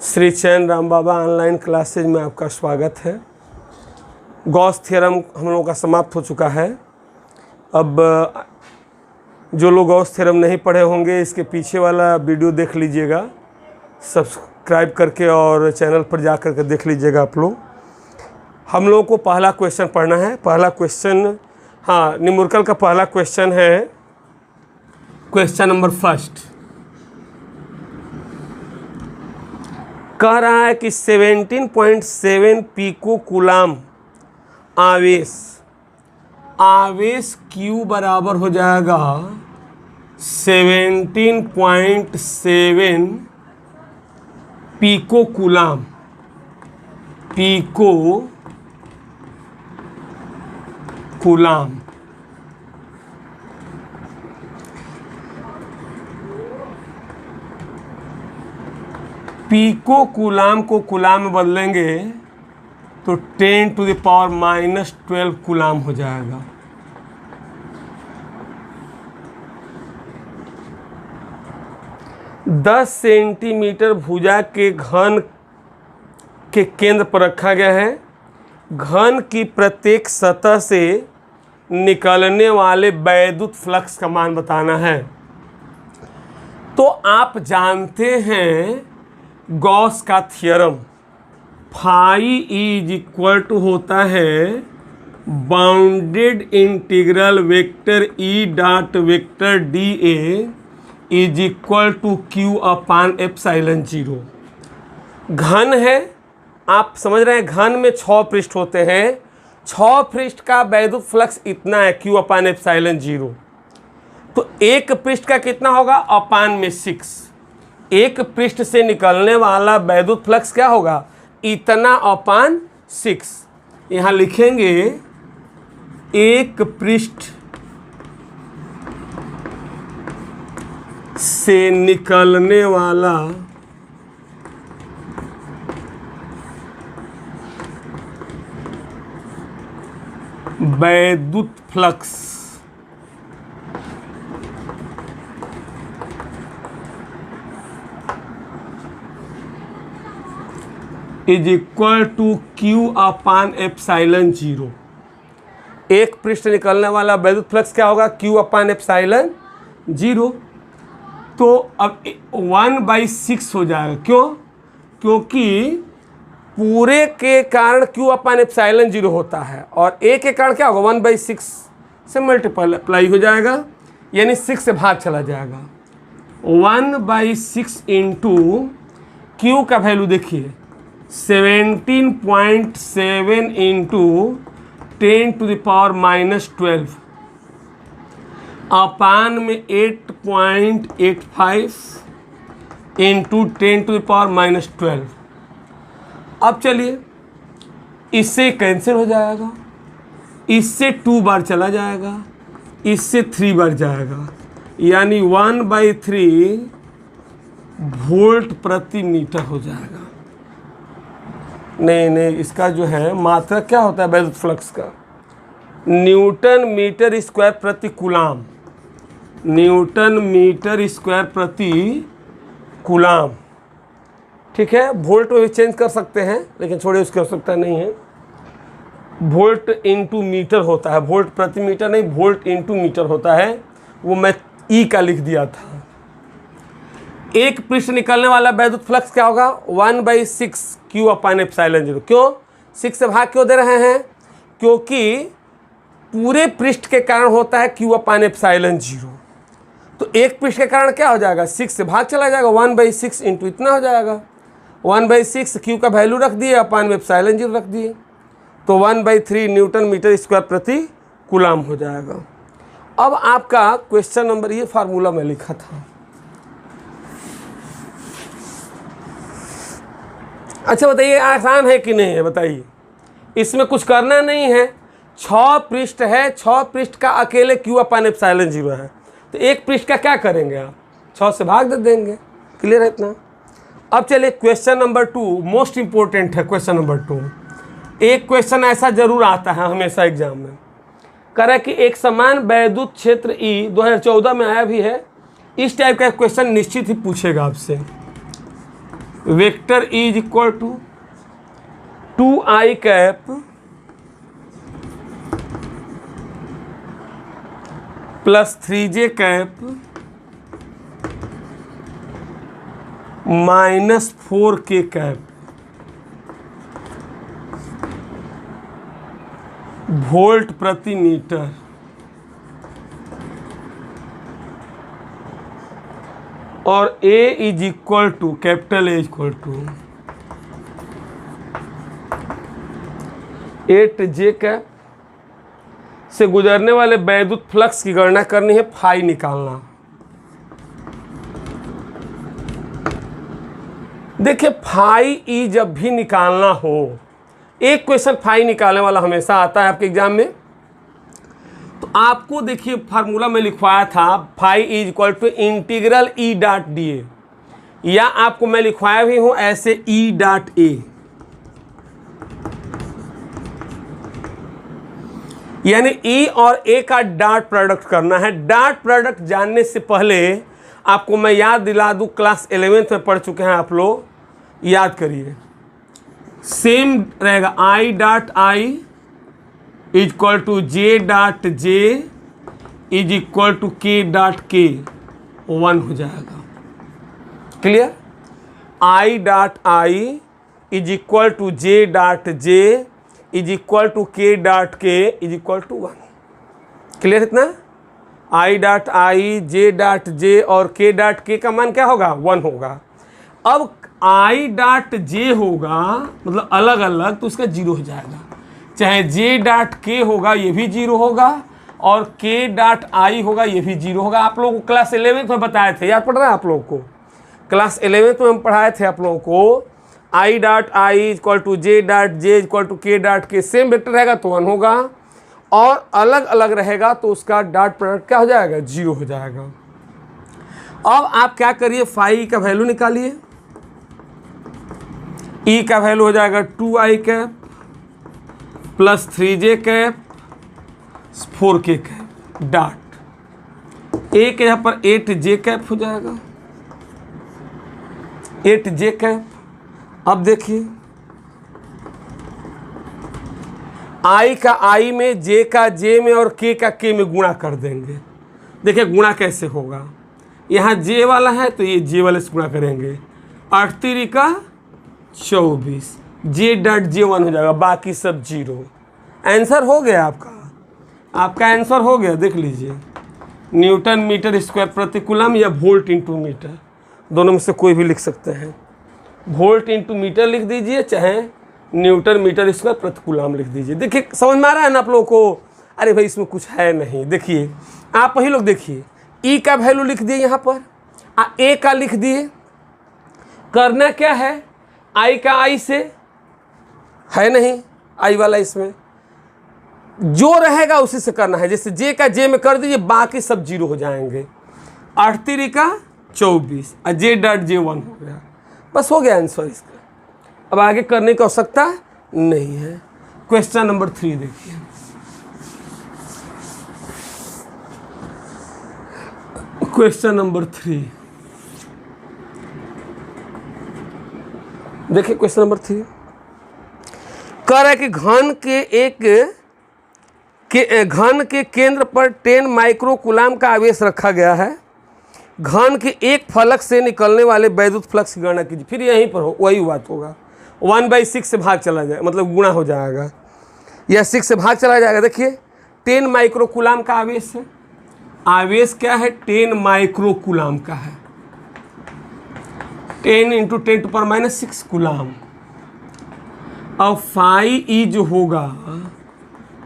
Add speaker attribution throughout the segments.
Speaker 1: श्री चैन राम बाबा online classes में आपका स्वागत है। गॉस थ्योरम हम लोगों का समाप्त हो चुका है। अब जो लोग गॉस थ्योरम नहीं पढ़े होंगे, इसके पीछे वाला वीडियो देख लीजिएगा, सब्सक्राइब करके और चैनल पर जा कर के देख लीजिएगा आप लोग। हम लोगों को पहला क्वेश्चन पढ़ना है। पहला क्वेश्चन, हाँ, न्यूमेरिकल का पहला क्वेश्चन है क्वेश्चन नंबर फर्स्ट। कह रहा है कि 17.7 पिको कूलाम आवेश Q बराबर हो जाएगा 17.7 पिको कूलाम। पिको कूलाम को कूलाम में बदलेंगे तो 10⁻⁻12 कूलाम हो जाएगा। दस सेंटीमीटर भुजा के घन के केंद्र पर रखा गया है। घन की प्रत्येक सतह से निकलने वाले वैद्युत फ्लक्स का मान बताना है। तो आप जानते हैं गॉस का theorem, phi is equal to होता है bounded integral vector E dot vector D A is equal to Q upon epsilon 0। घन है, आप समझ रहे हैं, घन में 6 पृष्ठ होते हैं। 6 पृष्ठ का वैद्युत फ्लक्स इतना है, क्यू अपान एप्सिलॉन 0। तो एक पृष्ठ का कितना होगा, अपान में 6। एक पृष्ठ से निकलने वाला वैद्युत फ्लक्स क्या होगा, इतना अपान 6। यहाँ लिखेंगे एक पृष्ठ से निकलने वाला वैद्युत flux is equal to Q upon epsilon 0। एक पृष्ठ से निकलने वाला वैद्युत फ्लक्स क्या होगा, क्यू अपान एप्सिलॉन 0। तो अब 1/6 हो जाएगा। क्यों? क्योंकि पूरे के कारण क्यू अपान एप्सिलॉन 0 होता है और ए के कारण क्या होगा, 1/6 से मल्टीप्लाई हो जाएगा, यानी 6 से भाग चला जाएगा। 1/6 इंटू क्यू का वैल्यू देखिए 17.7 इंटू 10⁻⁻12 अपान में 8.85 इंटू 10⁻⁻12। अब चलिए, इससे कैंसिल हो जाएगा, इससे 2 बार चला जाएगा, इससे 3 बार जाएगा, यानी 1/3 वोल्ट प्रति मीटर हो जाएगा। नहीं, इसका जो है मात्रा क्या होता है वैद्युत फ्लक्स का, न्यूटन मीटर स्क्वायर प्रति कूलाम। न्यूटन मीटर स्क्वायर प्रति कूलाम, ठीक है। वोल्ट में भी चेंज कर सकते हैं, लेकिन छोड़िए, उसकी आवश्यकता नहीं है। वोल्ट इंटू मीटर होता है, वोल्ट प्रति मीटर नहीं, वोल्ट इंटू मीटर होता है। वो मैं ई का लिख दिया था। एक पृष्ठ निकलने वाला वैद्युत फ्लक्स क्या होगा, 1/6 क्यू अपान एप्सिलॉन 0। क्यों 6 से भाग क्यों दे रहे हैं, क्योंकि पूरे पृष्ठ के कारण होता है क्यू अपान एप्सिलॉन 0। तो एक पृष्ठ के कारण क्या हो जाएगा, 6 से भाग चला जाएगा, 1/6 इंटू इतना हो जाएगा। 1/6 क्यू का वैल्यू रख दिए, अपान में एप्सिलॉन 0 रख दिए, तो 1/3 न्यूटन मीटर स्क्वायर प्रति कूलाम हो जाएगा। अब आपका क्वेश्चन नंबर, ये फार्मूला मैं लिखा था। अच्छा बताइए, आसान है कि नहीं है, बताइए। इसमें कुछ करना नहीं है। 6 पृष्ठ है, 6 पृष्ठ का अकेले क्यू अपान एप्सिलॉन 0 है, तो एक पृष्ठ का क्या करेंगे आप, 6 से भाग दे देंगे। क्लियर है इतना? अब चलिए क्वेश्चन नंबर 2, मोस्ट इंपॉर्टेंट है क्वेश्चन नंबर 2। एक क्वेश्चन ऐसा जरूर आता है हमेशा एग्जाम में, कह रहा है कि एक समान वैद्युत क्षेत्र ई 2014 में आया भी है। इस टाइप का क्वेश्चन निश्चित ही पूछेगा आपसे। Vector is equal to 2i cap plus 3j cap minus 4k cap volt प्रति मीटर। और A is equal to capital A equal to 8j cap से गुजरने वाले वैद्युत फ्लक्स की गणना करनी है, फाई निकालना। देखिए फाई ई जब भी निकालना हो, एक क्वेश्चन फाई निकालने वाला हमेशा आता है आपके एग्जाम में, तो आपको देखिए फार्मूला में लिखवाया था phi is equal to integral E dot D A, या आपको मैं लिखवाया भी हूं ऐसे ई डॉट ए, यानी ई और ए का डॉट प्रोडक्ट करना है। डॉट प्रोडक्ट जानने से पहले आपको मैं याद दिला दूं, क्लास 11th में पढ़ चुके हैं आप लोग, याद करिए। सेम रहेगा I dot I is equal to J dot J is equal to K dot K, 1 हो जाएगा। Clear? I dot I is equal to J dot J is equal to K dot K is equal to 1। Clear इतना? I dot I, J dot जे और के dot के का मान क्या होगा? 1 होगा। अब आई डॉट जे होगा मतलब अलग अलग, तो उसका 0 हो जाएगा। चाहे जे डॉट के होगा ये भी 0 होगा, और के डॉट आई होगा ये भी 0 होगा। आप लोगों को क्लास 11th में बताए थे, याद पड़ रहा है आप लोगों को? क्लास 11th में हम पढ़ाए थे आप लोगों को I dot I equal to J dot J equal to K dot K, same vector रहेगा तो 1 होगा, और अलग अलग रहेगा तो उसका डॉट प्रोडक्ट क्या हो जाएगा? 0 हो जाएगा। अब आप क्या करिए, फाई का वैल्यू निकालिए। ई का वैल्यू हो जाएगा 2i cap plus 3j cap 4k cap dot. A के यहाँ पर 8j कैप हो जाएगा, 8j कैप। अब देखिए आई का आई में, जे का जे में और के का के में गुणा कर देंगे। देखिए गुणा कैसे होगा, यहाँ जे वाला है तो ये जे वाले से गुणा करेंगे, 8 3 का 24, जे डॉट जे 1 हो जाएगा, बाकी सब 0। आंसर हो गया आपका आंसर हो गया। देख लीजिए, न्यूटन मीटर स्क्वायर प्रति कूलम या वोल्ट इंटू मीटर, दोनों में से कोई भी लिख सकते हैं। वोल्ट इंटू मीटर लिख दीजिए, चाहे न्यूटन मीटर स्क्वायर प्रति कूलम लिख दीजिए। देखिए समझ में आ रहा है ना आप लोगों को? अरे भाई इसमें कुछ है नहीं। देखिए आप वही लोग देखिए, ई का वैल्यू लिख दिए यहाँ पर, ए का लिख दिए। करना क्या है, आई का आई से है नहीं, आई वाला इसमें जो रहेगा उसी से करना है। जैसे जे का जे में कर दीजिए, बाकी सब 0 हो जाएंगे। 8 3 का 24 और जे डॉट जे 1 हो गया, बस हो गया आंसर इसका। अब आगे करने की आवश्यकता नहीं है। क्वेश्चन नंबर 3 देखिए। क्वेश्चन नंबर 3 देखिए। क्वेश्चन नंबर 3 कह रहा है कि घन के केंद्र पर 10 माइक्रो कूलम का आवेश रखा गया है। घन के एक फलक से निकलने वाले वैद्युत फ्लक्स की गणना कीजिए। फिर यहीं पर वही बात होगा, 1/6 से भाग चला जाए, मतलब गुणा हो जाएगा, या 6 से भाग चला जाएगा। देखिए 10 माइक्रो कूलम का आवेश है। आवेश क्या है? 10 माइक्रो कूलम का है। 10 × 10⁻⁶ कूलम। अब फाई ई जो होगा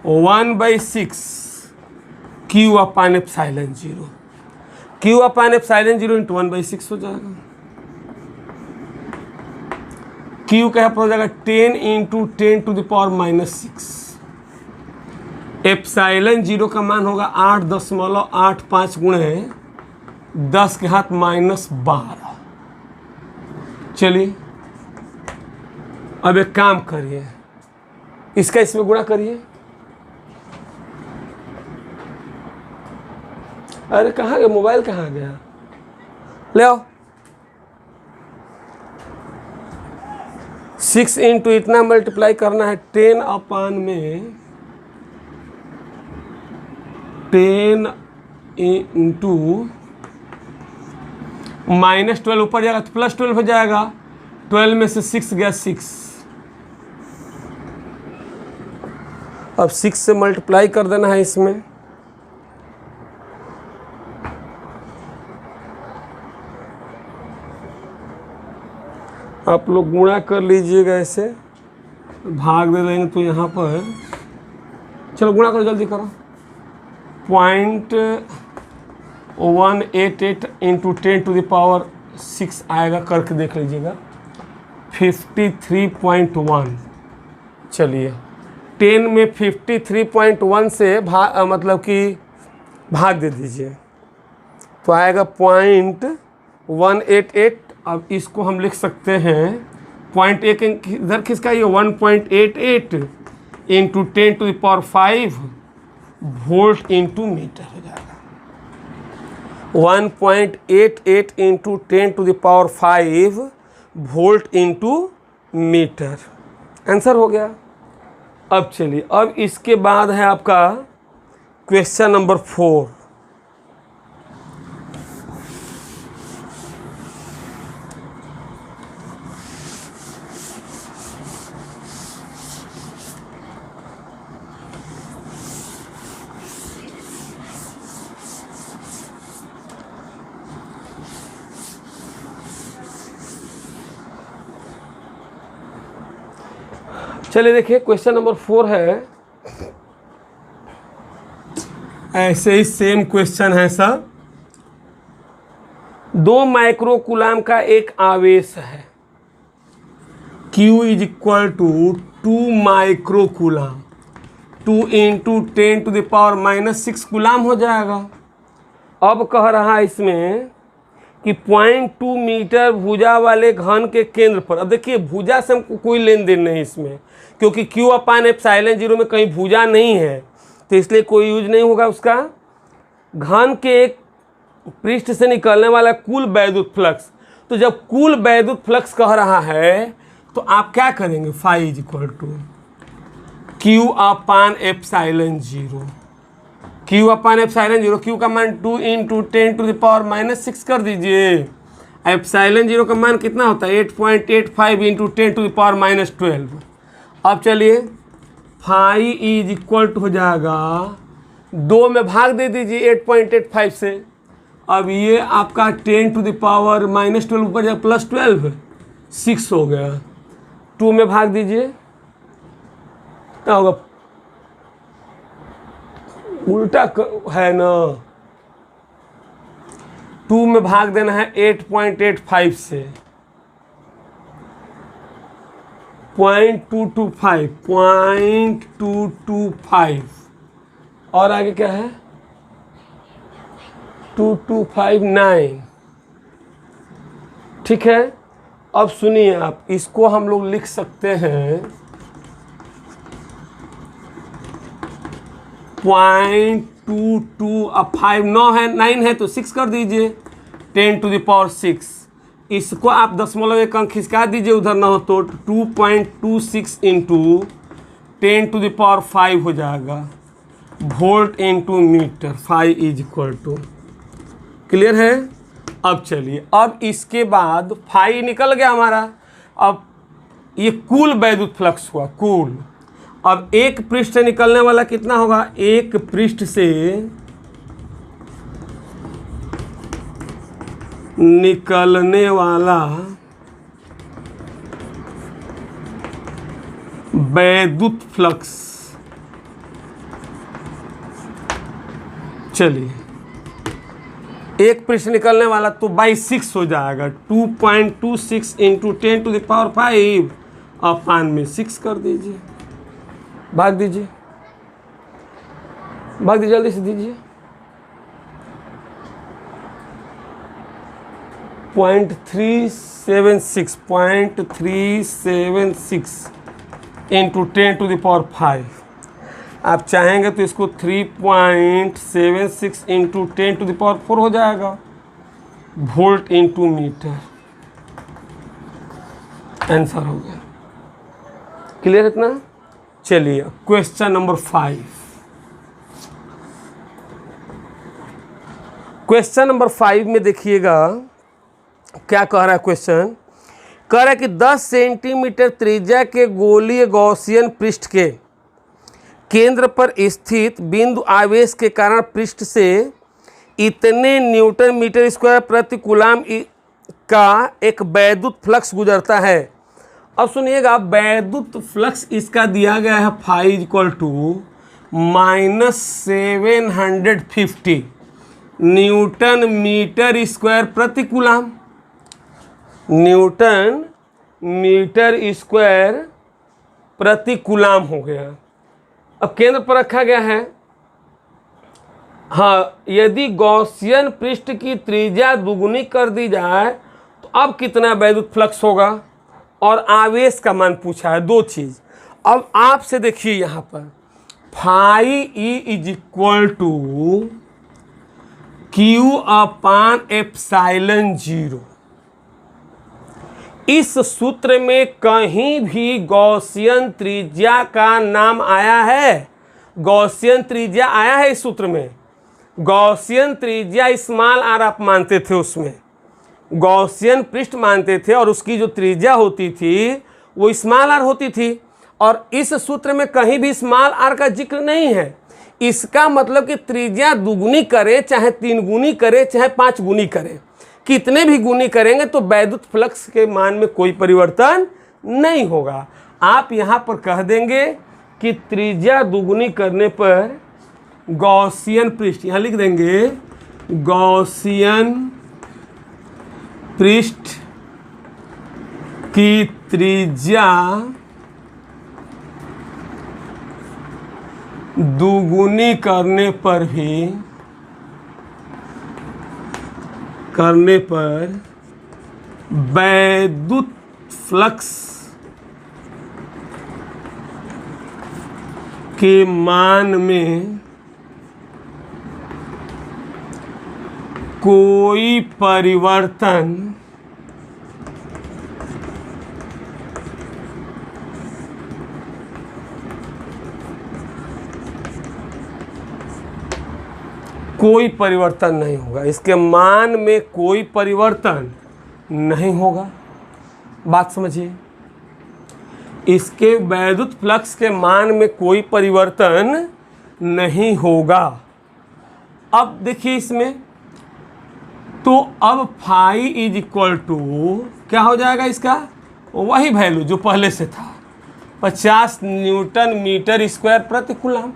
Speaker 1: 1/6 Q/ε0, Q/ε0 × 1/6 हो जाएगा। Q क्या हो जाएगा? 10 × 10⁻⁻6। ε0 का मान होगा 8.85 गुणे 10 के घात -12। चलिए अब एक काम करिए, इसका इसमें गुणा करिए। अरे कहाँ गया मोबाइल, कहाँ गया? ले आओ। 6 इंटू इतना मल्टीप्लाई करना है 10 अपान में 10 इंटू -12 ऊपर जाएगा तो +12 हो जाएगा। 12 में से 6 गया 6। अब 6 से मल्टीप्लाई कर देना है इसमें। आप लोग गुणा कर लीजिएगा, ऐसे भाग दे देंगे तो यहाँ पर, चलो गुणा करो, जल्दी करो। 0.188 इंटू 10⁻6 आएगा, करके देख लीजिएगा। 53.1। चलिए 10 में 53.1 से मतलब कि भाग दे दीजिए तो आएगा 0.188। अब इसको हम लिख सकते हैं 0.1 इधर किसका, ये 1.88 इंटू 10⁵ वोल्ट इंटू मीटर हो जाएगा। 1.88 into 10⁵ volt into metre, answer हो गया। अब चलिए, अब इसके बाद है आपका क्वेश्चन नंबर 4। चलिए देखिए, क्वेश्चन नंबर 4 है, ऐसे ही सेम क्वेश्चन है सर। 2 माइक्रोकूलाम का एक आवेश है, Q is equal to 2 microcoulomb, 2 into 10⁻⁻6 coulomb हो जाएगा। अब कह रहा है इसमें कि 0.2 मीटर भुजा वाले घन के केंद्र पर। अब देखिए भुजा से हमको कोई लेन देन नहीं इसमें, क्योंकि Q/ε0 में कहीं भुजा नहीं है, तो इसलिए कोई यूज नहीं होगा उसका। घन के एक पृष्ठ से निकलने वाला कुल वैद्युत फ्लक्स। तो जब कुल वैद्युत फ्लक्स कह रहा है तो आप क्या करेंगे, phi is equal to Q/ε0। Q/ε0, Q का मान 2 इंटू 10⁻⁻6 कर दीजिए। ε0 का मान कितना होता है, 8.85 इंटू 10⁻12। अब चलिए फाई इज इक्वल टू हो जाएगा, 2 में भाग दे दीजिए 8.85 से। अब ये आपका 10⁻⁻12 ऊपर जाए +12, 6 हो गया। 2 में भाग दीजिए, क्या होगा, उल्टा है ना। 2 में भाग देना है 8.85 से, 0.225 और आगे क्या है 2259। ठीक है, अब सुनिए आप, इसको हम लोग लिख सकते हैं 0.22। अब 5 9 है, 9 है तो 6 कर दीजिए, 10⁻6। इसको आप दशमलव एक अंक खिसका दीजिए उधर ना हो तो 2.26 इंटू 10⁵ हो जाएगा volt into metre. Phi is equal to, clear है। अब चलिए, अब इसके बाद फाई निकल गया हमारा। अब ये कुल वैद्युत फ्लक्स हुआ, कुल। अब एक पृष्ठ से निकलने वाला कितना होगा, एक पृष्ठ से निकलने वाला वैद्युत फ्लक्स, चलिए एक पृष्ठ निकलने वाला तो बाई 6 हो जाएगा। 2.26 इंटू 10⁵ अपान में 6 कर दीजिए, भाग दीजिए, भाग दीजिए, जल्दी से दीजिए। 0.376 इंटू 10⁵। आप चाहेंगे तो इसको 3.76 इंटू 10⁴ हो जाएगा वोल्ट इंटू मीटर। आंसर हो गया। क्लियर इतना? चलिए क्वेश्चन नंबर 5। क्वेश्चन नंबर 5 में देखिएगा क्या कह रहा है क्वेश्चन। कह रहा है कि 10 सेंटीमीटर त्रिज्या के गोलीय गॉसियन पृष्ठ के केंद्र पर स्थित बिंदु आवेश के कारण पृष्ठ से इतने न्यूटन मीटर स्क्वायर प्रति कूलाम का एक वैद्युत फ्लक्स गुजरता है। अब सुनिएगा, वैद्युत फ्लक्स इसका दिया गया है phi equal to -750 newton metre square प्रति कूलाम। न्यूटन मीटर स्क्वायर प्रति कूलाम हो गया। अब केंद्र पर रखा गया है। हाँ, यदि गॉसियन पृष्ठ की त्रिज्या दुगुनी कर दी जाए तो अब कितना वैद्युत फ्लक्स होगा, और आवेश का मान पूछा है। दो चीज़ अब आपसे देखिए यहाँ पर, phi E is equal to Q upon epsilon 0। इस सूत्र में कहीं भी गॉसियन त्रिज्या का नाम आया है? गॉसियन त्रिज्या आया है इस सूत्र में? गॉसियन त्रिज्या स्मॉल आर आप मानते थे, उसमें गॉसियन पृष्ठ मानते थे और उसकी जो त्रिज्या होती थी वो स्मॉल आर होती थी, और इस सूत्र में कहीं भी स्मॉल आर का जिक्र नहीं है। इसका मतलब कि त्रिज्या दुगुनी करे, चाहे 3 गुनी करे, चाहे 5 गुनी करे, कितने भी गुनी करेंगे तो वैद्युत फ्लक्स के मान में कोई परिवर्तन नहीं होगा। आप यहाँ पर कह देंगे कि त्रिज्या दुगुनी करने पर गॉसियन पृष्ठ, यहाँ लिख देंगे गॉसियन पृष्ठ की त्रिज्या दुगुनी करने पर वैद्युत फ्लक्स के मान में कोई परिवर्तन नहीं होगा। इसके मान में कोई परिवर्तन नहीं होगा। बात समझिए, इसके वैद्युत फ्लक्स के मान में कोई परिवर्तन नहीं होगा। अब देखिए इसमें तो अब फाई इज इक्वल टू क्या हो जाएगा इसका, वही वैल्यू जो पहले से था, 50 न्यूटन मीटर स्क्वायर प्रति कूलाम।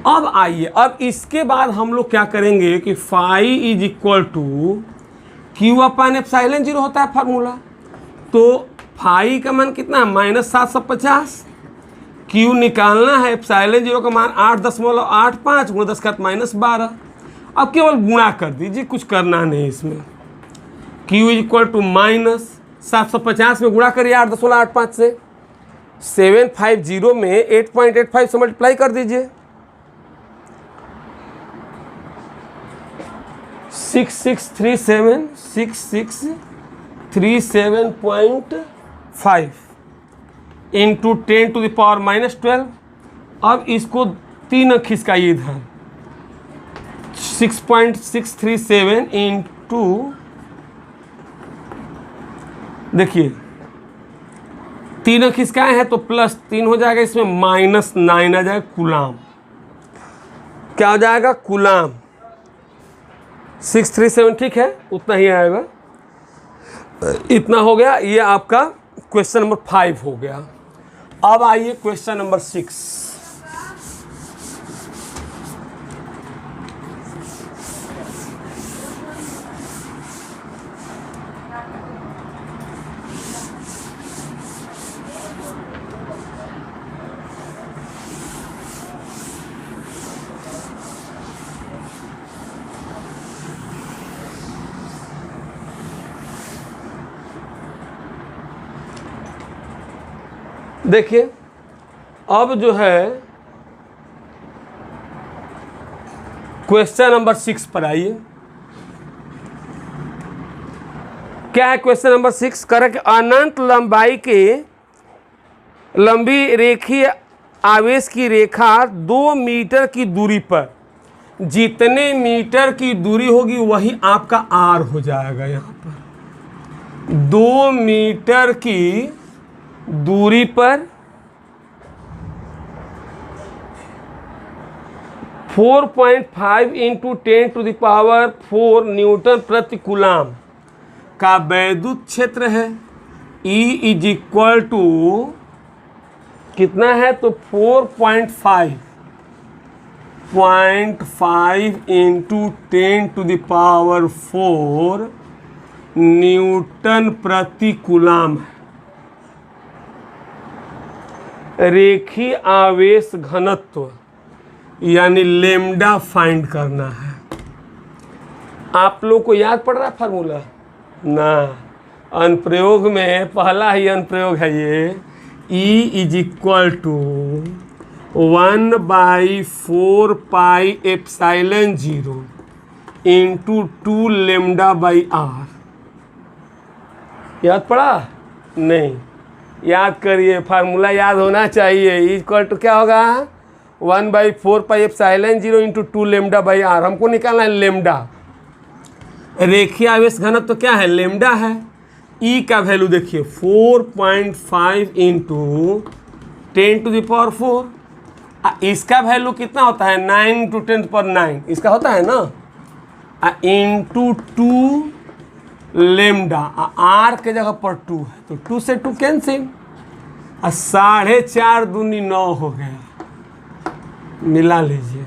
Speaker 1: अब आइए, अब इसके बाद हम लोग क्या करेंगे कि phi is equal to Q upon epsilon 0 होता है फार्मूला। तो फाई का मान कितना, -750, क्यू निकालना है, एप्सिलॉन 0 का मान 8.85 × 10⁻12। अब केवल गुणा कर दीजिए, कुछ करना नहीं इसमें। क्यू इज इक्वल टू -750 में गुणा करिए 8.85 से, 750 में 8.85 से मल्टीप्लाई कर दीजिए, 6637.5 इंटू 10⁻−12। अब इसको 3 खिसकाइए इधर, 6.637 इंटू, देखिए 3 खिसकाए हैं तो +3 हो जाएगा, इसमें -9 आ जाएगा कूलाम। क्या हो जाएगा, कूलाम। 637 ठीक है, उतना ही आएगा। इतना हो गया, ये आपका क्वेश्चन नंबर 5 हो गया। अब आइए क्वेश्चन नंबर 6। देखिए अब जो है क्वेश्चन नंबर 6 पर आइए। क्या है क्वेश्चन नंबर 6? करें कि अनंत लंबाई के लंबी रेखीय आवेश की रेखा 2 मीटर की दूरी पर, जितने मीटर की दूरी होगी वही आपका आर हो जाएगा। यहाँ पर 2 मीटर की दूरी पर 4.5 इंटू 10⁴ न्यूटन प्रति कूलाम का वैद्युत क्षेत्र है। E इज इक्वल टू कितना है, तो 4.5 इंटू 10⁴ न्यूटन प्रति कूलाम है। रेखीय आवेश घनत्व यानी लेम्डा फाइंड करना है। आप लोग को याद पड़ रहा है फार्मूला ना? अनुप्रयोग में पहला ही अनुप्रयोग है ये। E is equal to 1/4 pi epsilon 0 into 2 lambda by R. याद पड़ा? नहीं याद करिए, फार्मूला याद होना चाहिए। इक्वल टू क्या होगा, 1/4 pi epsilon 0 into 2 lambda by R. हमको निकालना है लेम्डा। रेखीय आवेश घनत्व तो क्या है, लेम्डा है। ई का वैल्यू देखिए 4.5 इंटू 10⁴। इसका वैल्यू कितना होता है, 9 इंटू 10⁹ इसका होता है ना, इंटू 2 लेम्डा। आर के जगह पर 2 है तो 2 से 2 कैंसिल, 4.5 दूनी 9 हो गया। मिला लीजिए।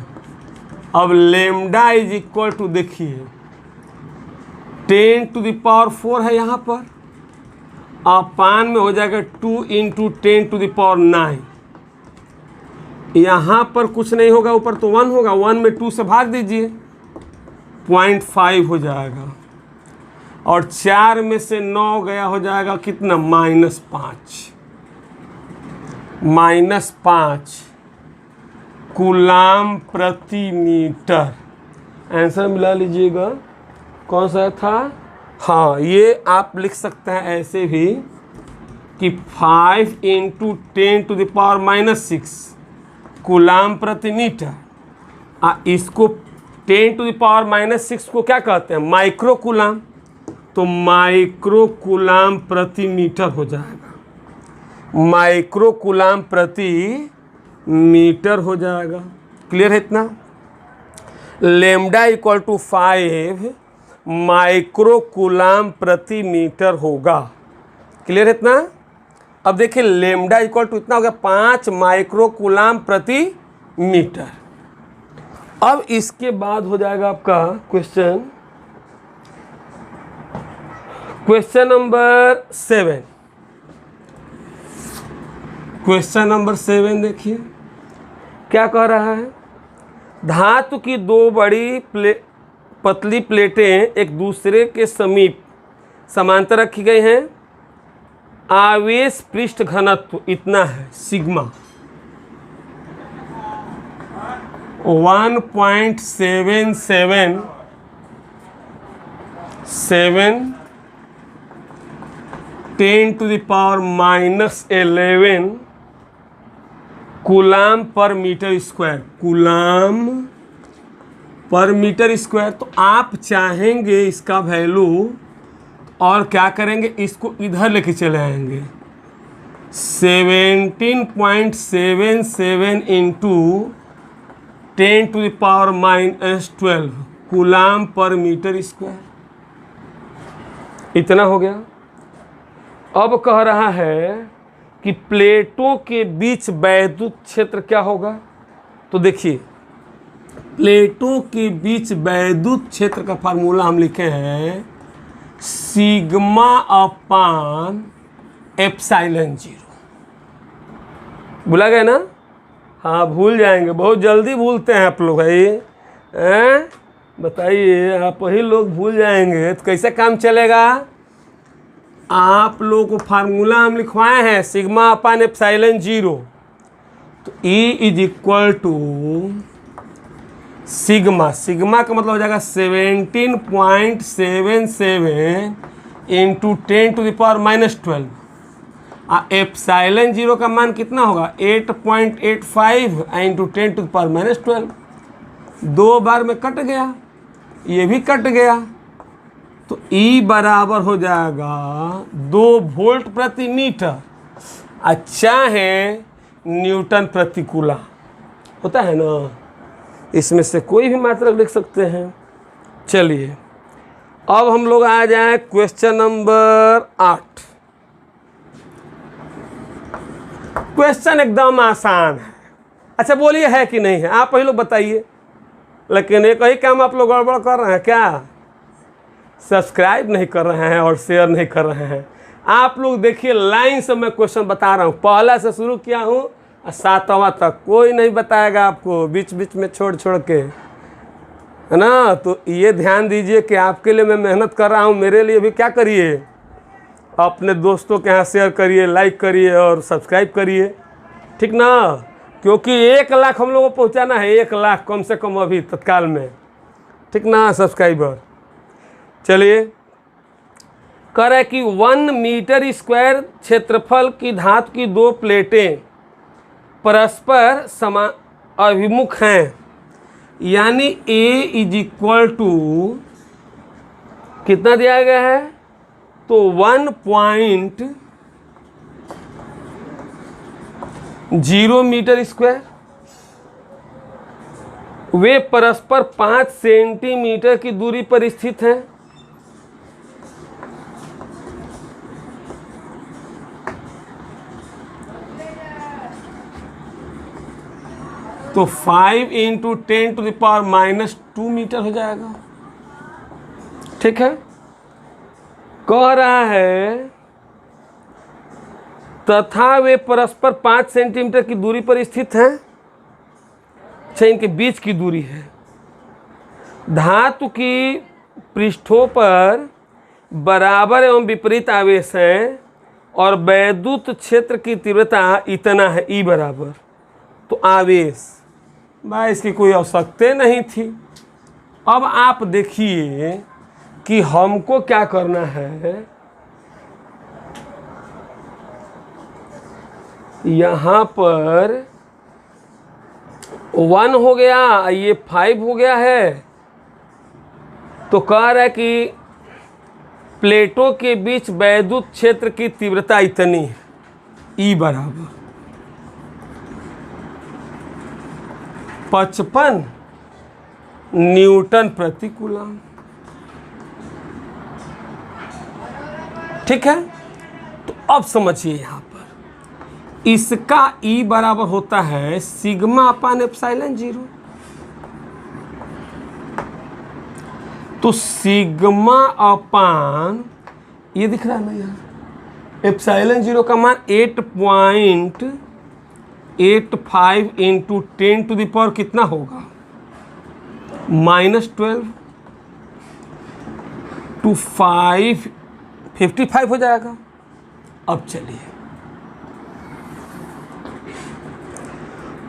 Speaker 1: अब लेम्डा इज इक्वल टू देखिए 10⁴ है यहाँ पर, अपान में हो जाएगा 2 इंटू 10⁹। यहाँ पर कुछ नहीं होगा, ऊपर तो 1 होगा, 1 में 2 से भाग दीजिए 0.5 हो जाएगा। और 4 में से 9 गया, हो जाएगा कितना, -5 कूलाम प्रति मीटर। आंसर मिला लीजिएगा, कौन सा था? हाँ, ये आप लिख सकते हैं ऐसे भी कि 5 इंटू 10⁻⁻6 कूलाम प्रति मीटर। इसको 10⁻⁻6 को क्या कहते हैं, माइक्रो कूलाम। तो माइक्रो कूलाम प्रति मीटर हो जाएगा, माइक्रो कूलाम प्रति मीटर हो जाएगा। क्लियर है इतना? Lambda equal to 5 micro coulomb प्रति मीटर होगा। क्लियर है इतना? अब देखिए लेम्डा इक्वल टू इतना हो गया 5 माइक्रो कूलाम प्रति मीटर। अब इसके बाद हो जाएगा आपका क्वेश्चन नंबर 7। क्वेश्चन नंबर 7 देखिए क्या कह रहा है। धातु की 2 बड़ी पतली प्लेटें एक दूसरे के समीप समांतर रखी गई हैं। आवेश पृष्ठ घनत्व इतना है, सिग्मा 1.777 10⁻⁻11 कूलाम पर मीटर स्क्वायर। कूलाम पर मीटर स्क्वायर। तो आप चाहेंगे इसका वैल्यू और क्या करेंगे, इसको इधर लेके चले आएंगे। 17.77 इंटू 10⁻⁻12 कूलाम पर मीटर स्क्वायर। इतना हो गया। अब कह रहा है कि प्लेटों के बीच वैद्युत क्षेत्र क्या होगा। तो देखिए प्लेटों के बीच वैद्युत क्षेत्र का फार्मूला हम लिखे हैं सिग्मा अपान एप्सिलॉन 0। भूला गया ना? हाँ भूल जाएंगे, बहुत जल्दी भूलते हैं आप लोग है। बताइए, आप ही लोग भूल जाएंगे तो कैसे काम चलेगा। आप लोगों को फार्मूला हम लिखवाए हैं सिग्मा अपान एप्सिलॉन 0। तो E is equal to sigma का मतलब हो जाएगा 17.77 इंटू 10⁻⁻12। एप्सिलॉन 0 का मान कितना होगा 8.85 इंटू 10⁻12। 2 बार में कट गया, ये भी कट गया, तो E बराबर हो जाएगा 2 वोल्ट प्रति मीटर। अच्छा है न्यूटन प्रति कूलम होता है ना, इसमें से कोई भी मात्रक लिख सकते हैं। चलिए अब हम लोग आ जाएं क्वेश्चन नंबर 8। क्वेश्चन एकदम आसान है। अच्छा बोलिए है कि नहीं है, आप ही लोग बताइए। लेकिन एक ही काम आप लोग गड़बड़ कर रहे हैं क्या, सब्सक्राइब नहीं कर रहे हैं और शेयर नहीं कर रहे हैं। आप लोग देखिए लाइन से मैं क्वेश्चन बता रहा हूँ, पहला से शुरू किया हूँ 7वां तक, कोई नहीं बताएगा आपको, बीच बीच में छोड़ छोड़ के, है ना। तो ये ध्यान दीजिए कि आपके लिए मैं मेहनत कर रहा हूँ, मेरे लिए भी क्या करिए, अपने दोस्तों के यहाँ शेयर करिए, लाइक करिए और सब्सक्राइब करिए, ठीक ना। क्योंकि 1 लाख हम लोगों को पहुँचाना है, 1 लाख कम से कम अभी तत्काल में, ठीक ना सब्सक्राइबर। चलिए कह रहा है कि 1 मीटर स्क्वायर क्षेत्रफल की धातु की 2 प्लेटें परस्पर अभिमुख हैं, यानी A = कितना दिया गया है, तो 1.0 मीटर स्क्वायर, वे परस्पर 5 सेंटीमीटर की दूरी पर स्थित हैं। तो 5 इंटू 10⁻² मीटर हो जाएगा, ठीक है। कह रहा है तथा वे परस्पर 5 सेंटीमीटर की दूरी पर स्थित हैं। अच्छा इनके बीच की दूरी है। धातु की पृष्ठों पर बराबर एवं विपरीत आवेश हैं और वैद्युत क्षेत्र की तीव्रता इतना है E बराबर। तो आवेश भाई इसकी कोई आवश्यकता नहीं थी। अब आप देखिए कि हमको क्या करना है, यहाँ पर 1 हो गया, ये 5 हो गया है। तो कह रहा है कि प्लेटों के बीच वैद्युत क्षेत्र की तीव्रता इतनी है, E बराबर 55 न्यूटन प्रति कूलम, ठीक है। तो अब समझिए यहाँ पर इसका E बराबर होता है σ/ε0। तो σ/, ये दिख रहा है ना यहाँ, ε0 का मान 8.85 इंटू 10⁻⁻ कितना होगा, -12 to 5 55 हो जाएगा। अब चलिए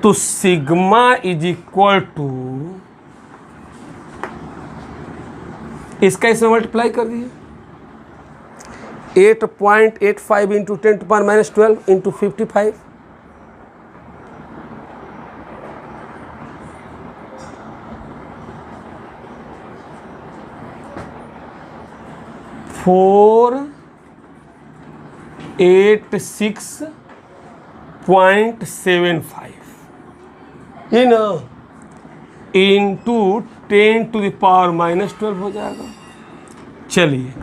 Speaker 1: तो सिग्मा = इसका इसमें मल्टीप्लाई कर दिए, 8.85 इंटू 10⁻12 इंटू 55, 486.75 ये ना इंटू 10⁻⁻12 हो जाएगा। चलिए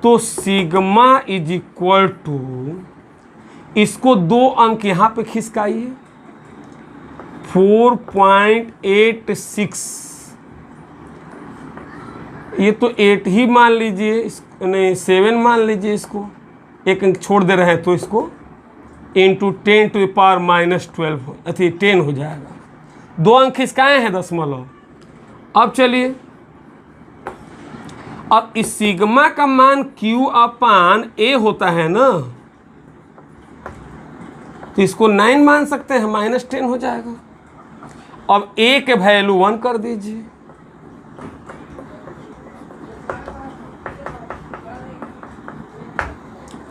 Speaker 1: तो सिग्मा = इसको 2 अंक यहाँ पे खिसकाइए, 4.86, ये तो 8 ही मान लीजिए, नहीं 7 मान लीजिए, इसको 1 अंक छोड़ दे रहे हैं तो इसको इंटू 10⁻⁻12 10 हो जाएगा। 2 अंक खिसकाए हैं दशमलव। अब चलिए अब इस सिग्मा का मान Q/A होता है ना, तो इसको 9 मान सकते हैं, -10 हो जाएगा। अब A के वैल्यू 1 कर दीजिए,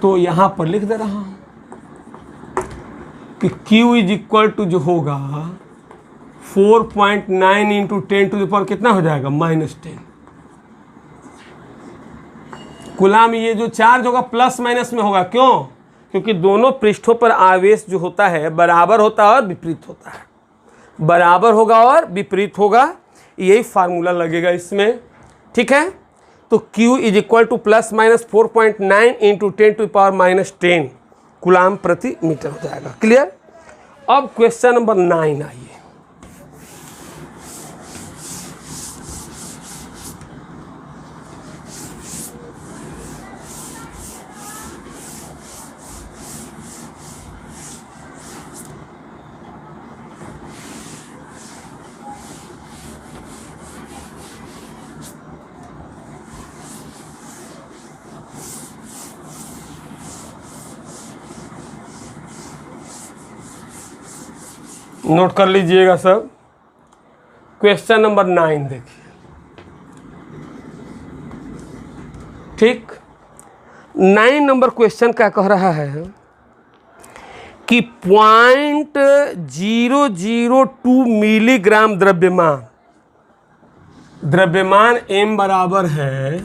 Speaker 1: तो यहाँ पर लिख दे रहा हूँ कि Q इज इक्वल टू जो होगा 4.9 इंटू 10 टू द पावर कितना हो जाएगा -10 कूलाम। ये जो चार्ज होगा प्लस माइनस में होगा, क्यों? क्योंकि दोनों पृष्ठों पर आवेश जो होता है बराबर होता है और विपरीत होता है, बराबर होगा और विपरीत होगा, यही फार्मूला लगेगा इसमें। ठीक है, तो Q is equal to plus minus 4.9 into 10 to power -10 coulomb प्रति मीटर हो जाएगा। क्लियर? अब क्वेश्चन नंबर 9 आइए। नोट कर लीजिएगा सब। क्वेश्चन नंबर 9 देखिए। ठीक, 9 नंबर क्वेश्चन क्या कह रहा है कि 0.002 मिलीग्राम द्रव्यमान m बराबर है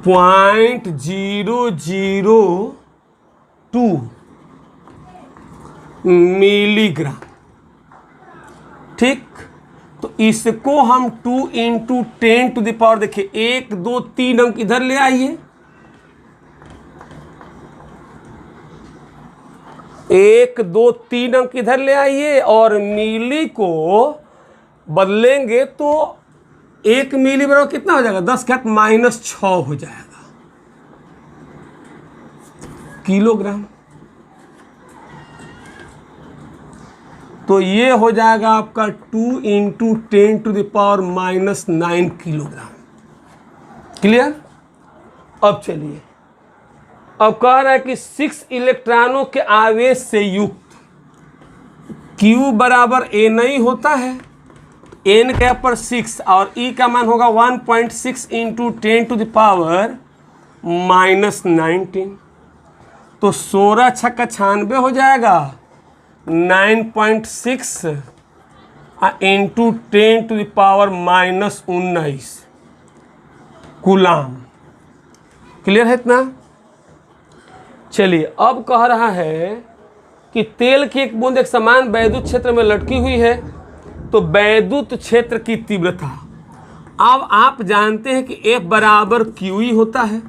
Speaker 1: 0.002 मिलीग्राम। ठीक, तो इसको हम 2 इंटू 10 टू द पावर, देखिए 1 2 3 अंक इधर ले आइए, 1 2 3 अंक इधर ले आइए और मिली को बदलेंगे तो 1 मिली बराबर कितना हो जाएगा? 10 घात -6 हो जाएगा किलोग्राम। तो ये हो जाएगा आपका 2 into 10 to the power -9 kilogram. Clear? अब चलिए, अब कह रहा है कि 6 इलेक्ट्रॉनों के आवेश से युक्त Q बराबर A नहीं होता है, N के पर 6 और E का मान होगा 1.6 इंटू 10 टू द पावर -19, तो 16 छक्का 96 हो जाएगा, 9.6 into 10 to the power -19 coulomb. Clear है इतना? चलिए, अब कह रहा है कि तेल की एक बूंद एक समान वैद्युत क्षेत्र में लटकी हुई है, तो वैद्युत क्षेत्र की तीव्रता, अब आप जानते हैं कि F बराबर QE होता है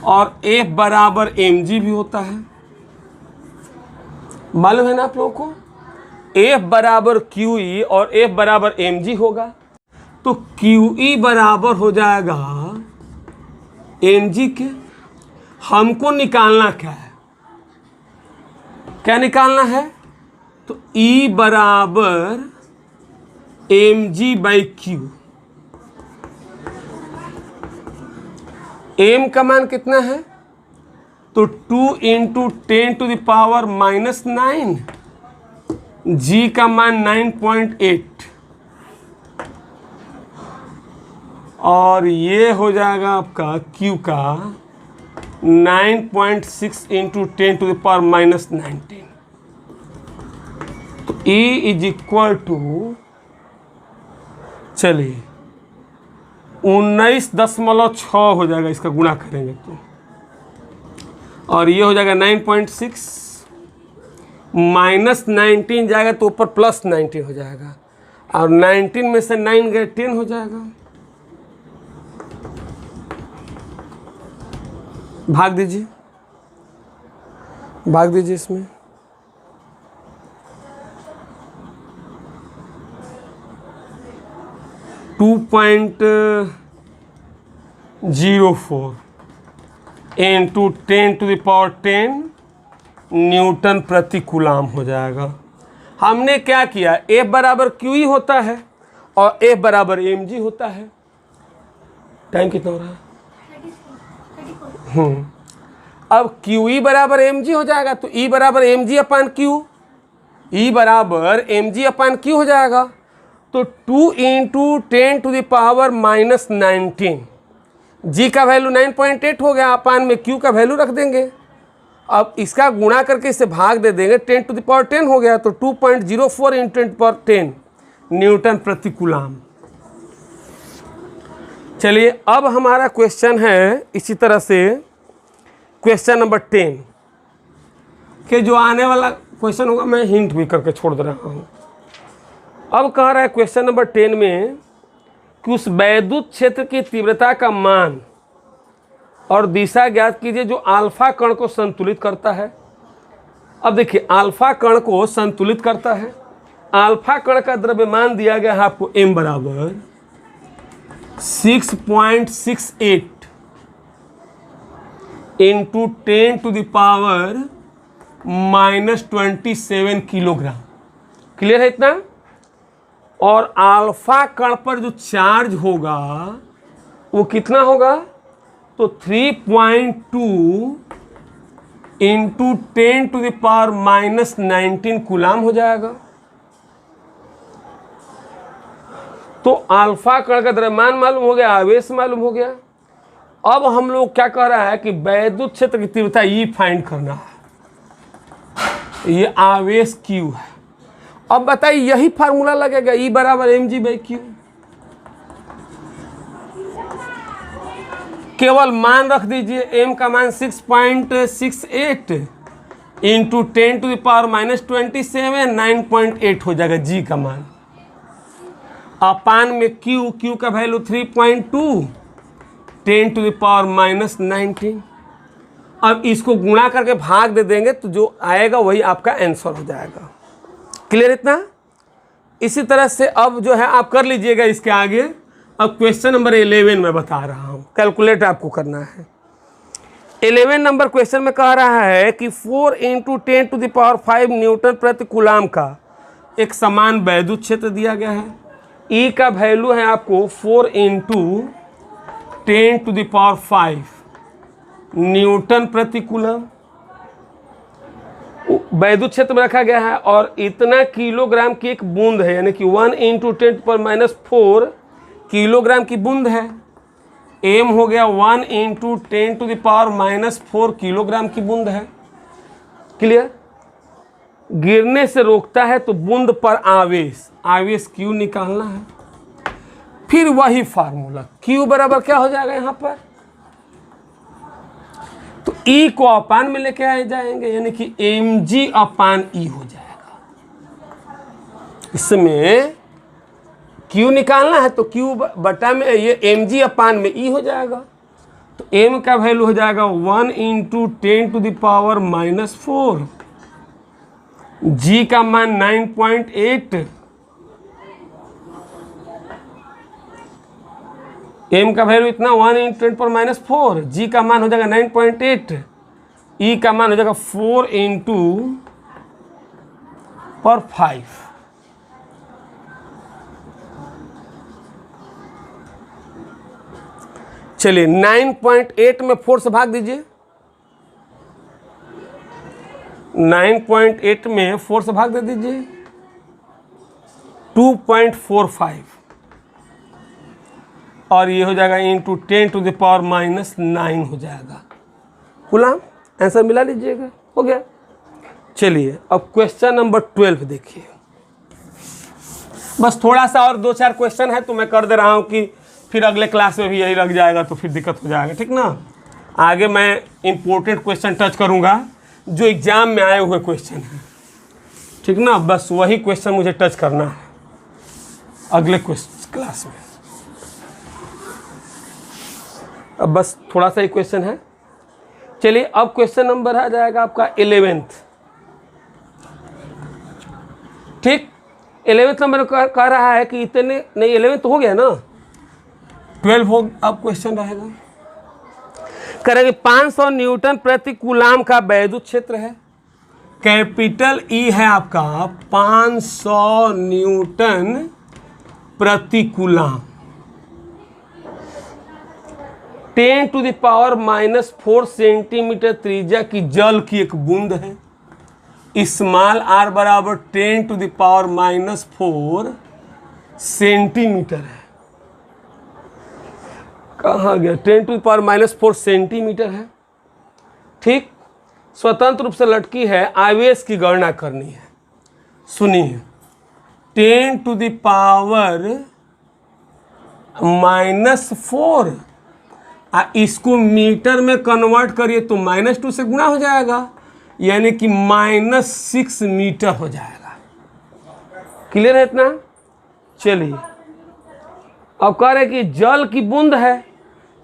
Speaker 1: और F बराबर mg भी होता है, मालूम है ना आप लोगों को? F बराबर QE और F बराबर mg होगा, तो QE बराबर हो जाएगा mg के। हमको निकालना क्या है? क्या निकालना है? तो E बराबर mg बाई Q। m का मान कितना है? तो 2 into 10 to the power -9, G का मान 9.8 और ये हो जाएगा आपका Q का 9.6 इंटू 10 टू द पावर -19। तो E इज इक्वल टू, चलिए 19.6 हो जाएगा, इसका गुणा करेंगे तो, और ये हो जाएगा 9.6 -19 जाएगा तो ऊपर +19 हो जाएगा, और 19 में से 9 गए 10 हो जाएगा। भाग दीजिए, भाग दीजिए इसमें। To 2.04 into 10 to the power 10 newton प्रति कूलाम हो जाएगा। हमने क्या किया? F बराबर QE होता है और F बराबर mg होता है। टाइम कितना हो रहा है? अब QE बराबर mg हो जाएगा, तो E बराबर mg अपान Q, E बराबर mg अपान Q हो जाएगा। तो 2 इंटू 10 टू द पावर -19 जी का वैल्यू 9.8 हो गया, अपान में क्यू का वैल्यू रख देंगे। अब इसका गुणा करके इसे भाग दे देंगे, 10⁻10 हो गया, तो 2.04 × 10⁻10 न्यूटन प्रति कूलाम। चलिए अब हमारा क्वेश्चन है इसी तरह से क्वेश्चन नंबर 10 के जो आने वाला क्वेश्चन होगा मैं हिंट भी करके छोड़ दे रहा हूँ। अब कह रहा है क्वेश्चन नंबर 10 में कि उस वैद्युत क्षेत्र की तीव्रता का मान और दिशा ज्ञात कीजिए जो अल्फा कण को संतुलित करता है। अब देखिए अल्फा कण को संतुलित करता है, अल्फा कण का द्रव्यमान दिया गया है आपको m बराबर 6.68 इंटू 10⁻⁻27 किलोग्राम। क्लियर है इतना? और अल्फा कण पर जो चार्ज होगा वो कितना होगा? तो 3.2 इंटू 10⁻⁻19 कूलाम हो जाएगा। तो अल्फा कण का द्रव्यमान मालूम हो गया, आवेश मालूम हो गया। अब हम लोग क्या कह रहा है कि वैद्युत क्षेत्र की तीव्रता ई फाइंड करना है, ये आवेश क्यू है। अब बताइए यही फार्मूला लगेगा, ई बराबर mg/q। केवल मान रख दीजिए, m का मान 6.68 इंटू 10⁻⁻27 9.8 हो जाएगा g का मान। अपान में q का वैल्यू 3.2 10⁻⁻19। अब इसको गुणा करके भाग दे देंगे तो जो आएगा वही आपका आंसर हो जाएगा। क्लियर इतना? इसी तरह से अब जो है आप कर लीजिएगा इसके आगे। अब क्वेश्चन नंबर 11 में बता रहा हूँ, कैलकुलेट आपको करना है। 11 नंबर क्वेश्चन में कह रहा है कि 4 इंटू 10⁵ न्यूटन प्रति कूलाम का एक समान वैद्युत क्षेत्र दिया गया है। ई का वैल्यू है आपको 4 इंटू 10⁵ न्यूटन प्रति कूलम वैद्युत क्षेत्र में रखा गया है, और इतना किलोग्राम की एक बूंद है, यानी कि 1 इंटू 10⁻⁴ किलोग्राम की बूंद है। एम हो गया 1 इंटू 10⁻⁻4 किलोग्राम की बूंद है। क्लियर? गिरने से रोकता है तो बूंद पर आवेश, आवेश क्यू निकालना है। फिर वही फार्मूला क्यू बराबर क्या हो जाएगा यहाँ पर? तो ई को अपान में लेके आए जाएंगे, यानी कि mg/e हो जाएगा। इसमें Q निकालना है तो Q बटा में ये mg/e में e हो जाएगा। तो m का वैल्यू हो जाएगा 1 इंटू 10⁻⁻4, g का मान 9.8, m का वैल्यू इतना 1 इंटू 10⁻⁴, g का मान हो जाएगा 9.8, e का मान हो जाएगा 4 इंटू 5। चलिए 9.8 में 4 से भाग दीजिए, 9.8 में 4 से भाग दे दीजिए, 2.45, और ये हो जाएगा इंटू 10⁻⁻9 हो जाएगा कूलाम। आंसर मिला लीजिएगा, हो गया। चलिए अब क्वेश्चन नंबर 12 देखिए। बस थोड़ा सा और 2-4 क्वेश्चन है तो मैं कर दे रहा हूँ कि फिर अगले क्लास में भी यही लग जाएगा तो फिर दिक्कत हो जाएगा, ठीक ना। आगे मैं इम्पोर्टेंट क्वेश्चन टच करूँगा जो एग्ज़ाम में आए हुए क्वेश्चन हैं, ठीक ना। बस वही क्वेश्चन मुझे टच करना है अगले क्लास में। अब बस थोड़ा सा ही क्वेश्चन है। चलिए अब क्वेश्चन नंबर आ जाएगा आपका 11th, ठीक। 11th नंबर कह रहा है कि इतने नहीं, 11th तो हो गया ना, 12 हो। अब क्वेश्चन रहेगा, करेंगे 500 न्यूटन प्रति कूलाम का वैद्युत क्षेत्र है। कैपिटल ई है आपका 500 न्यूटन प्रति कूलाम, 10⁻⁻4 सेंटीमीटर त्रिज्या की जल की एक बूंद है। स्मॉल r बराबर 10⁻⁻4 सेंटीमीटर है। कहाँ गया, 10⁻⁻⁴ सेंटीमीटर है। ठीक, स्वतंत्र रूप से लटकी है, आवेश की गणना करनी है। सुनिए, 10⁻⁻⁴ इसको मीटर में कन्वर्ट करिए तो -2 से गुणा हो जाएगा, यानी कि -6 मीटर हो जाएगा। क्लियर है इतना? चलिए, अब कह रहे कि जल की बूंद है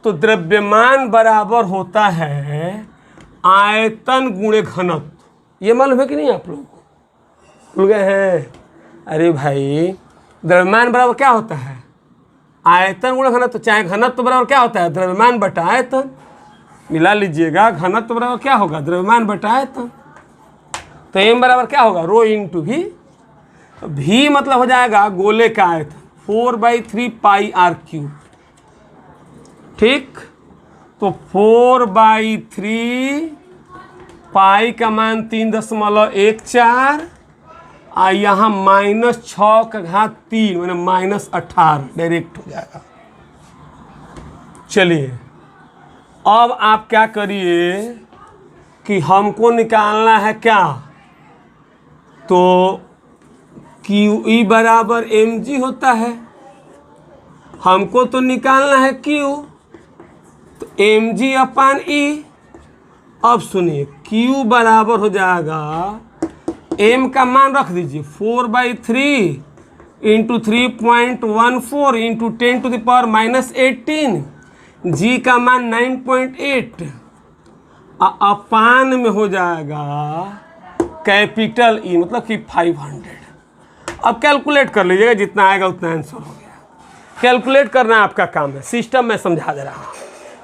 Speaker 1: तो द्रव्यमान बराबर होता है आयतन गुणे घनत्व। ये मालूम है कि नहीं आप लोगों को? भूल गए हैं? अरे भाई, द्रव्यमान बराबर क्या होता है? आयतन गुणे घनत्व। चाहे घनत्व बराबर क्या होता है? द्रव्यमान बटा आयतन। मिला लीजिएगा, घनत्व बराबर क्या होगा? द्रव्यमान बटा आयतन। तो m बराबर क्या होगा? रो इंटू भी। भी मतलब हो जाएगा गोले का आयतन, 4/3 पाई r³। ठीक, तो 4/3 पाई का मान 3.14 और यहाँ -6⁻³ मैंने -18 डायरेक्ट हो जाएगा। चलिए, अब आप क्या करिए कि हमको निकालना है क्या? तो QE बराबर mg होता है, हमको तो निकालना है Q, तो mg/E। अब सुनिए, Q बराबर हो जाएगा, m का मान रख दीजिए 4/3 × 3.14 × 10⁻⁻18, g का मान 9.8 अपान में हो जाएगा कैपिटल E, मतलब कि 500। अब कैलकुलेट कर लीजिएगा, जितना आएगा उतना आंसर हो गया। कैलकुलेट करना आपका काम है, सिस्टम में समझा दे रहा हूँ।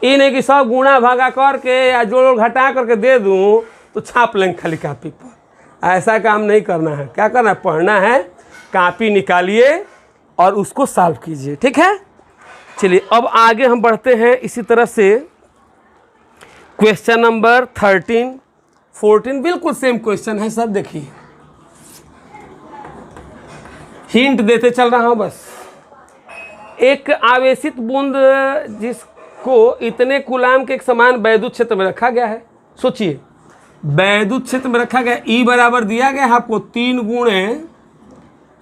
Speaker 1: ये नहीं कि सब गुणा भागा करके या जोड़ घटा करके दे दूँ तो छाप लेंगे खाली कापी पर। ऐसा काम नहीं करना है। क्या करना है? पढ़ना है, कापी निकालिए और उसको सॉल्व कीजिए। ठीक है, चलिए अब आगे हम बढ़ते हैं। इसी तरह से क्वेश्चन नंबर 13, 14 बिल्कुल सेम क्वेश्चन है सब। देखिए, हिंट देते चल रहा हूँ बस। एक आवेशित बूंद जिसको इतने कूलाम के एक समान वैद्युत क्षेत्र में रखा गया है। सोचिए, वैद्युत क्षेत्र में रखा गया, E बराबर दिया गया है आपको 3 गुणे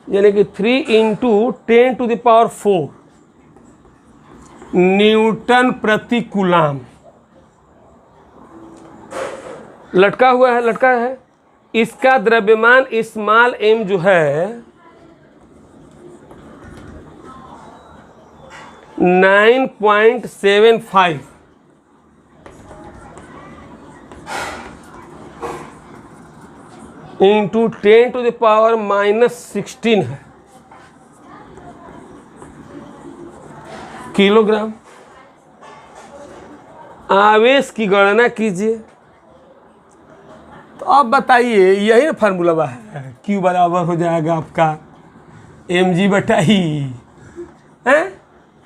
Speaker 1: यानी कि 3 × 10⁻⁴ न्यूटन प्रति कूलाम लटका हुआ है, लटका है। इसका द्रव्यमान स्मॉल m जो है 9.75 इंटू 10⁻⁻16 है किलोग्राम। आवेश की गणना कीजिए। तो अब बताइए, यही ना फार्मूला है, Q बराबर हो जाएगा आपका mg/E है।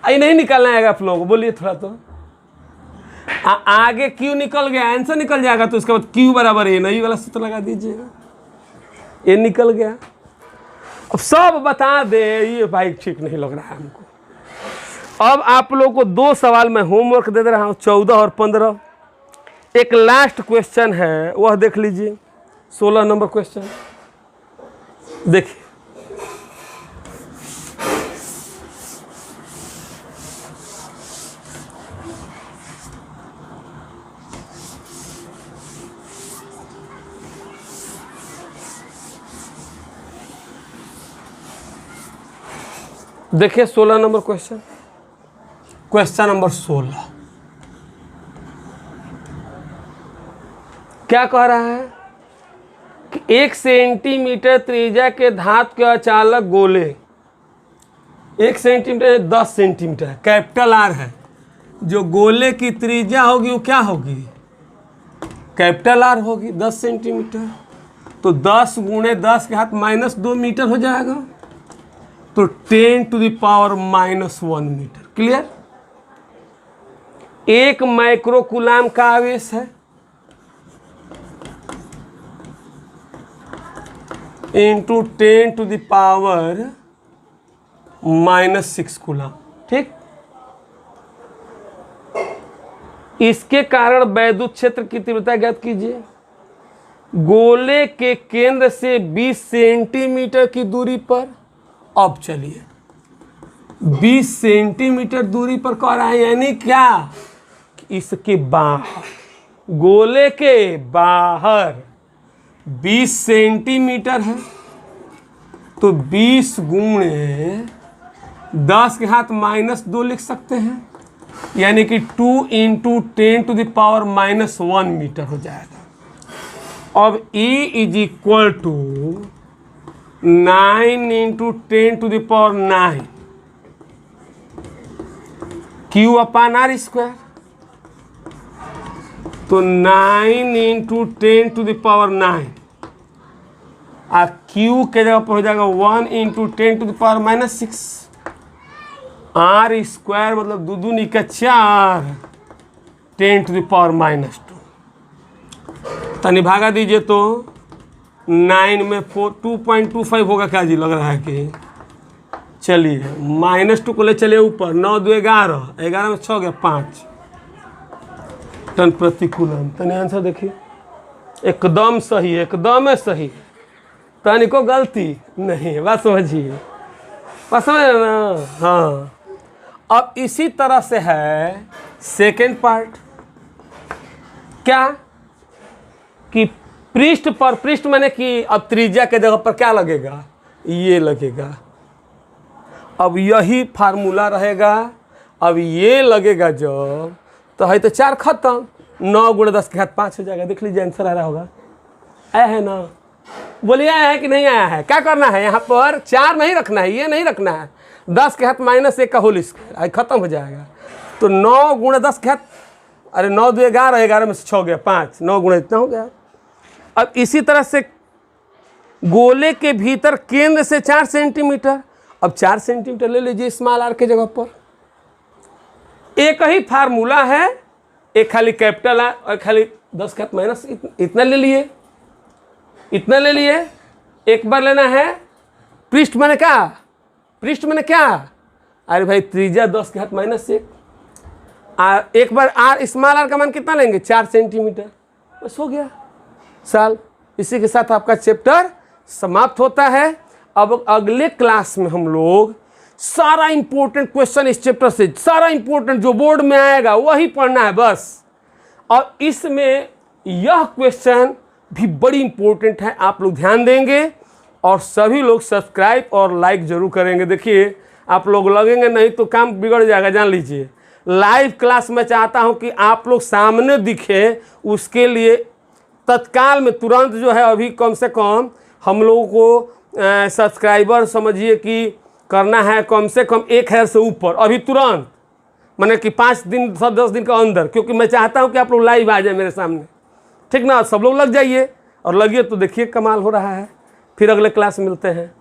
Speaker 1: आई नहीं निकालना आएगा आप लोगों को, बोलिए थोड़ा तो। आगे Q निकल गया, आंसर निकल जाएगा, तो उसके बाद Q बराबर A, नहीं वाला सूत्र लगा दीजिएगा। ये निकल गया। अब सब बता दे, ये भाई ठीक नहीं लग रहा है हमको। अब आप लोगों को 2 सवाल मैं होमवर्क दे रहा हूँ, 14 और 15। एक लास्ट क्वेश्चन है, वह देख लीजिए, 16 नंबर क्वेश्चन। देखिए, देखिए 16 नंबर क्वेश्चन। क्वेश्चन नंबर 16 क्या कह रहा है कि 1 सेंटीमीटर त्रिज्या के धातु के अचालक गोले, 1 सेंटीमीटर 10 सेंटीमीटर है, कैपिटल R है। जो गोले की त्रिज्या होगी वो क्या होगी? कैपिटल R होगी, 10 सेंटीमीटर। तो 10 × 10 के हाथ -2 मीटर हो जाएगा, तो 10⁻⁻1 मीटर। क्लियर? 1 माइक्रो कूलाम का आवेश है, इंटू 10⁻⁻6 कूलाम। ठीक, इसके कारण वैद्युत क्षेत्र की तीव्रता ज्ञात कीजिए। गोले के केंद्र से 20 सेंटीमीटर की दूरी पर, अब चलिए 20 सेंटीमीटर दूरी पर कह रहा है, यानी क्या, इसके बाहर, गोले के बाहर 20 सेंटीमीटर है, तो 20 गुणे 10 के घात -2 लिख सकते हैं, यानी कि 2 × 10⁻⁻1 मीटर हो जाएगा। अब E = 9 × 10⁹ Q/r², तो 9 × 10⁹ आ Q के जगह पर हो जाएगा 1 × 10⁻⁻6, r² मतलब 2 दूनी का 4 10⁻⁻2। तनि भागा दीजिए तो 9 में 2.25 होगा क्या जी, लग रहा है कि, चलिए -2 को ले चलिए ऊपर, 9 2 11, 11 में 6 गया 5 टन प्रति कूलम। तनि आंसर देखिए, एकदम सही, एकदम सही, तनि को गलती नहीं है, बात समझिए, बात समझ रहे ना। हाँ, अब इसी तरह से है सेकेंड पार्ट, क्या कि पृष्ठ पर, पृष्ठ माने कि अब त्रिज्या के जगह पर क्या लगेगा, ये लगेगा। अब यही फार्मूला रहेगा, अब ये लगेगा जब, तो है तो 4 खत्म, 9 × 10⁵ हो जाएगा। देख लीजिए आंसर आ रहा होगा, आया है ना, बोलिए आया है कि नहीं आया है। क्या करना है, यहाँ पर 4 नहीं रखना है, ये नहीं रखना है, 10⁻⁻1 का होल स्क्वायर, खत्म हो जाएगा। तो 9 × 10⁵, अरे 9 2 11, 11 में से 6 गया 5, 9 गुणा इतना हो गया। अब इसी तरह से गोले के भीतर केंद्र से 4 सेंटीमीटर, अब 4 सेंटीमीटर ले लीजिए स्मॉल r के जगह पर। एक ही फार्मूला है, एक खाली कैपिटल है और खाली 10⁻⁻, इतना ले लिए, इतना ले लिए। एक बार लेना है पृष्ठ माने क्या, पृष्ठ माने क्या, अरे भाई त्रिज्या 10⁻⁻1, एक बार r स्मॉल r का मान कितना लेंगे, 4 सेंटीमीटर, बस हो गया साल। इसी के साथ आपका चैप्टर समाप्त होता है। अब अगले क्लास में हम लोग सारा इंपॉर्टेंट क्वेश्चन इस चैप्टर से, सारा इंपॉर्टेंट जो बोर्ड में आएगा वही पढ़ना है बस। और इसमें यह क्वेश्चन भी बड़ी इंपॉर्टेंट है, आप लोग ध्यान देंगे और सभी लोग सब्सक्राइब और लाइक जरूर करेंगे। देखिए आप लोग लगेंगे नहीं तो काम बिगड़ जाएगा, जान लीजिए। लाइव क्लास में चाहता हूं कि आप लोग सामने दिखे, उसके लिए तत्काल में तुरंत जो है अभी कम से कम हम लोगों को सब्सक्राइबर समझिए कि करना है कम से कम 1000 से ऊपर अभी तुरंत, माने कि 5 दिन 10 दिन का अंदर, क्योंकि मैं चाहता हूं कि आप लोग लाइव आ जाए मेरे सामने, ठीक ना। सब लोग लग जाइए और लगिए तो देखिए कमाल हो रहा है। फिर अगले क्लास मिलते हैं।